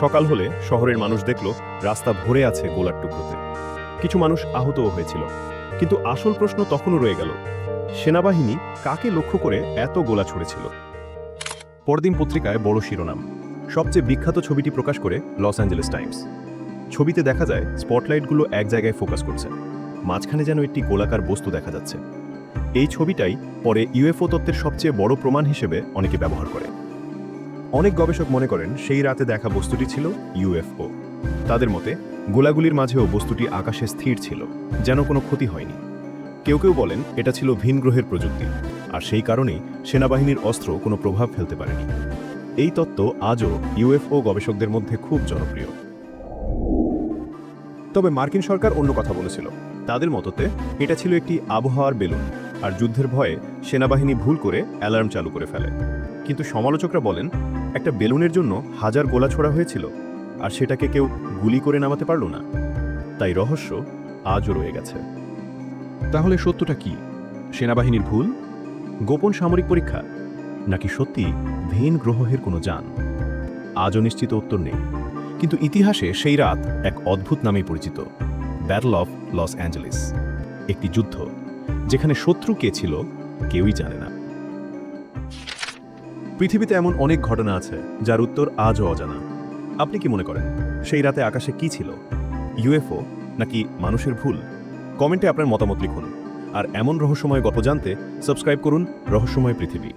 সকাল হলে শহরের মানুষ দেখল রাস্তা ভরে আছে গোলার টুকরোতে। কিছু মানুষ আহতও হয়েছিল, কিন্তু আসল প্রশ্ন তখনও রয়ে গেল, সেনাবাহিনী কাকে লক্ষ্য করে এত গোলা ছুড়েছিল? পরদিন পত্রিকায় বড় শিরোনাম, সবচেয়ে বিখ্যাত ছবিটি প্রকাশ করে লস অ্যাঞ্জেলেস টাইমস। ছবিতে দেখা যায় স্পটলাইটগুলো এক জায়গায় ফোকাস করছে, মাঝখানে যেন একটি গোলাকার বস্তু দেখা যাচ্ছে। এই ছবিটাই পরে ইউএফও তত্ত্বের সবচেয়ে বড় প্রমাণ হিসেবে অনেকে ব্যবহার করে। অনেক গবেষক মনে করেন সেই রাতে দেখা বস্তুটি ছিল ইউএফও। তাদের মতে গোলাগুলির মাঝেও বস্তুটি আকাশে স্থির ছিল, যেন কোনো ক্ষতি হয়নি। কেউ কেউ বলেন এটা ছিল ভিন গ্রহের প্রযুক্তি, আর সেই কারণেই সেনাবাহিনীর অস্ত্র কোনো প্রভাব ফেলতে পারেনি। এই তত্ত্ব আজও ইউএফও গবেষকদের মধ্যে খুব জনপ্রিয়। তবে মার্কিন সরকার অন্য কথা বলেছিল। তাদের মততে এটা ছিল একটি আবহাওয়ার বেলুন, আর যুদ্ধের ভয়ে সেনাবাহিনী ভুল করে অ্যালার্ম চালু করে ফেলে। কিন্তু সমালোচকরা বলেন একটা বেলুনের জন্য হাজার গোলা ছোড়া হয়েছিল, আর সেটাকে কেউ গুলি করে নামাতে পারল না। তাই রহস্য আজও রয়ে গেছে। তাহলে সত্যটা কি? সেনাবাহিনীর ভুল, গোপন সামরিক পরীক্ষা, নাকি সত্যি ভিন গ্রহের কোনো যান? আজও নিশ্চিত উত্তর নেই, কিন্তু ইতিহাসে সেই রাত এক অদ্ভুত নামেই পরিচিত, ব্যাটল অফ লস অ্যাঞ্জেলেস। একটি যুদ্ধ যেখানে শত্রু কে ছিল কেউই জানে না। পৃথিবীতে এমন অনেক ঘটনা আছে যার উত্তর আজও অজানা। আপনি কি মনে করেন সেই রাতে আকাশে কি ছিল? ইউএফও নাকি মানুষের ভুল? কমেন্টে আপনার মতামত লিখুন। আর এমন রহস্যময় গল্প জানতে সাবস্ক্রাইব করুন রহস্যময় পৃথিবী।